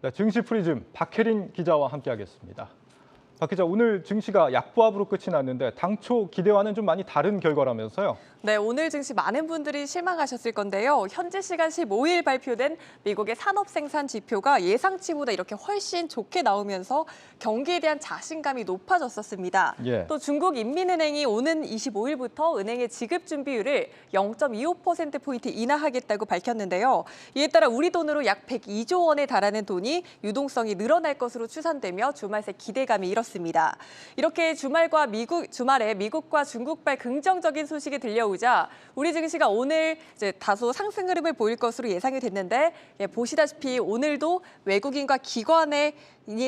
네, 증시 프리즘 박혜린 기자와 함께하겠습니다. 박 기자, 오늘 증시가 약보합으로 끝이 났는데 당초 기대와는 좀 많이 다른 결과라면서요? 네, 오늘 증시 많은 분들이 실망하셨을 건데요. 현지 시간 15일 발표된 미국의 산업 생산 지표가 예상치보다 이렇게 훨씬 좋게 나오면서 경기에 대한 자신감이 높아졌었습니다. 예. 또 중국 인민은행이 오는 25일부터 은행의 지급 준비율을 0.25%포인트 인하하겠다고 밝혔는데요. 이에 따라 우리 돈으로 약 102조 원에 달하는 돈이 유동성이 늘어날 것으로 추산되며 주말 새 기대감이 일었습니다. 이렇게 주말에 미국과 중국발 긍정적인 소식이 들려오자 우리 증시가 오늘 이제 다소 상승 흐름을 보일 것으로 예상이 됐는데 보시다시피 오늘도 외국인과 기관의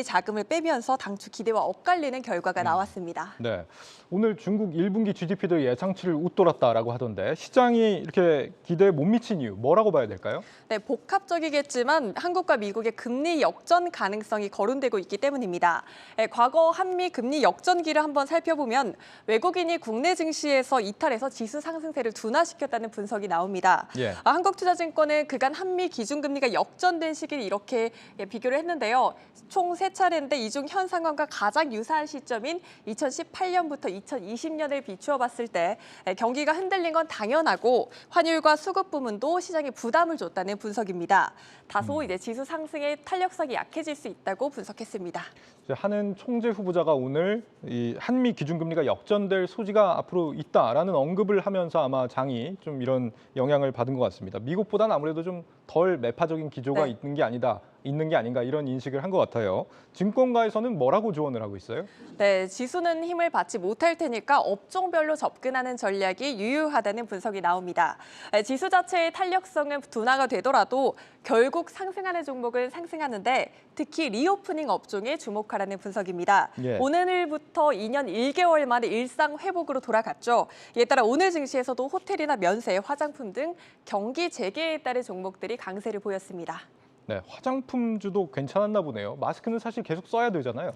자금을 빼면서 당초 기대와 엇갈리는 결과가 나왔습니다. 네, 오늘 중국 1분기 GDP도 예상치를 웃돌았다라고 하던데 시장이 이렇게 기대에 못 미친 이유 뭐라고 봐야 될까요? 네, 복합적이겠지만 한국과 미국의 금리 역전 가능성이 거론되고 있기 때문입니다. 과거 한미 금리 역전기를 한번 살펴보면 외국인이 국내 증시에서 이탈해서 지수 상승세를 둔화시켰다는 분석이 나옵니다. 예. 한국투자증권은 그간 한미 기준금리가 역전된 시기를 이렇게 비교를 했는데요. 총 3차례인데 이 중 현 상황과 가장 유사한 시점인 2018년부터 2020년을 비추어 봤을 때 경기가 흔들린 건 당연하고 환율과 수급 부문도 시장에 부담을 줬다는 분석입니다. 다소 이제 지수 상승의 탄력성이 약해질 수 있다고 분석했습니다. 한은 총재 후보자가 오늘 이 한미 기준금리가 역전될 소지가 앞으로 있다라는 언급을 하면서 아마 장이 좀 이런 영향을 받은 것 같습니다. 미국보다는 아무래도 좀 덜 매파적인 기조가 네. 있는 게 아닌가 이런 인식을 한 것 같아요. 증권가에서는 뭐라고 조언을 하고 있어요? 네, 지수는 힘을 받지 못할 테니까 업종별로 접근하는 전략이 유효하다는 분석이 나옵니다. 지수 자체의 탄력성은 둔화가 되더라도 결국 상승하는 종목은 상승하는데 특히 리오프닝 업종에 주목하라는 분석입니다. 예. 오늘부터 2년 1개월 만에 일상 회복으로 돌아갔죠. 이에 따라 오늘 증시에서도 호텔이나 면세, 화장품 등 경기 재개에 따른 종목들이 강세를 보였습니다. 네, 화장품주도 괜찮았나 보네요. 마스크는 사실 계속 써야 되잖아요.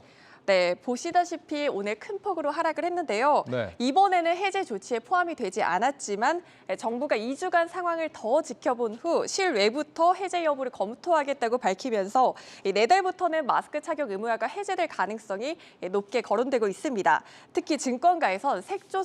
네, 보시다시피 오늘 큰 폭으로 하락을 했는데요. 네. 이번에는 해제 조치에 포함이 되지 않았지만 정부가 2주간 상황을 더 지켜본 후 실외부터 해제 여부를 검토하겠다고 밝히면서 내달부터는 마스크 착용 의무화가 해제될 가능성이 높게 거론되고 있습니다. 특히 증권가에선 색조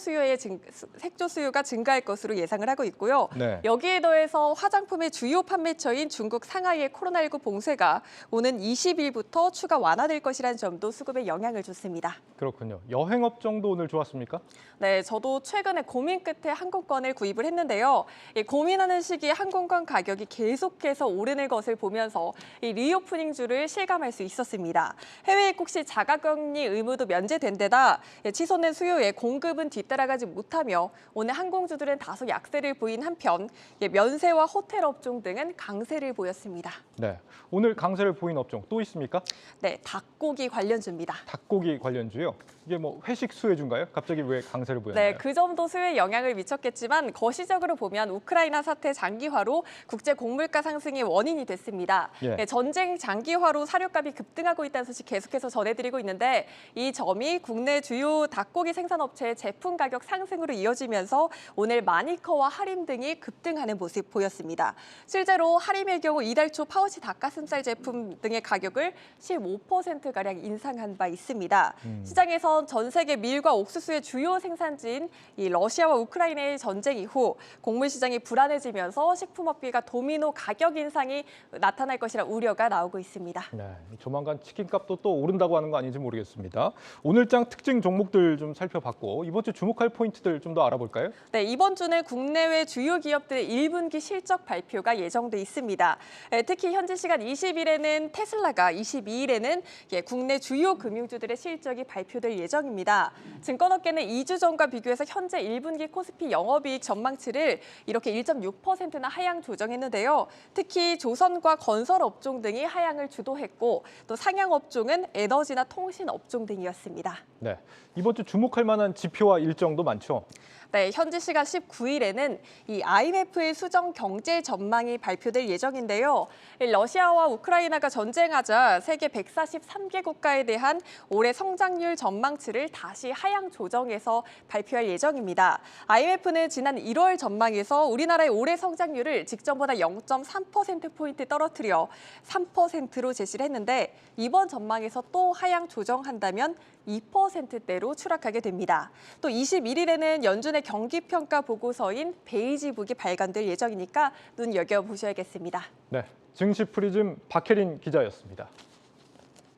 수요가 증가할 것으로 예상을 하고 있고요. 네. 여기에 더해서 화장품의 주요 판매처인 중국 상하이의 코로나19 봉쇄가 오는 20일부터 추가 완화될 것이라는 점도 수급에 영향을 줬습니다. 그렇군요. 여행업종도 오늘 좋았습니까? 네, 저도 최근에 고민 끝에 항공권을 구입을 했는데요. 고민하는 시기에 항공권 가격이 계속해서 오르는 것을 보면서 이 리오프닝주를 실감할 수 있었습니다. 해외 입국 시 자가격리 의무도 면제된 데다 치솟는 수요에 공급은 뒤따라가지 못하며 오늘 항공주들은 다소 약세를 보인 한편 면세와 호텔 업종 등은 강세를 보였습니다. 네, 오늘 강세를 보인 업종 또 있습니까? 네, 닭고기 관련주입니다. 닭고기 관련주요? 이게 뭐 회식 수혜주인가요? 갑자기 왜 강세를 보였나요? 네, 그 점도 수요에 영향을 미쳤겠지만 거시적으로 보면 우크라이나 사태 장기화로 국제 곡물가 상승의 원인이 됐습니다. 예. 네, 전쟁 장기화로 사료값이 급등하고 있다는 소식 계속해서 전해드리고 있는데 이 점이 국내 주요 닭고기 생산업체의 제품 가격 상승으로 이어지면서 오늘 마니커와 하림 등이 급등하는 모습 보였습니다. 실제로 하림의 경우 이달 초 파우치 닭가슴살 제품 등의 가격을 15%가량 인상한 바 있습니다. 시장에선 전 세계 밀과 옥수수의 주요 생산지인 이 러시아와 우크라이나의 전쟁 이후 곡물 시장이 불안해지면서 식품업계가 도미노 가격 인상이 나타날 것이라 우려가 나오고 있습니다. 네, 조만간 치킨값도 또 오른다고 하는 거 아닌지 모르겠습니다. 오늘장 특징 종목들 좀 살펴봤고 이번 주 주목할 포인트들 좀 더 알아볼까요? 네, 이번 주는 국내외 주요 기업들의 1분기 실적 발표가 예정돼 있습니다. 특히 현지 시간 20일에는 테슬라가, 22일에는 국내 주요 금융주들의 실적이 발표될 예정입니다. 증권업계는 2주 전과 비교해서 현재 1분기 코스피 영업이익 전망치를 이렇게 1.6%나 하향 조정했는데요. 특히 조선과 건설 업종 등이 하향을 주도했고 또 상향 업종은 에너지나 통신 업종 등이었습니다. 네, 이번 주 주목할 만한 지표와 일정도 많죠. 네, 현지 시간 19일에는 이 IMF의 수정 경제 전망이 발표될 예정인데요. 러시아와 우크라이나가 전쟁하자 세계 143개 국가에 대한 올해 성장률 전망치를 다시 하향 조정해서 발표할 예정입니다. IMF는 지난 1월 전망에서 우리나라의 올해 성장률을 직전보다 0.3%포인트 떨어뜨려 3%로 제시를 했는데 이번 전망에서 또 하향 조정한다면 2%대로 추락하게 됩니다. 또 21일에는 연준의 경기평가 보고서인 베이지북이 발간될 예정이니까 눈여겨보셔야겠습니다. 네, 증시 프리즘 박혜린 기자였습니다.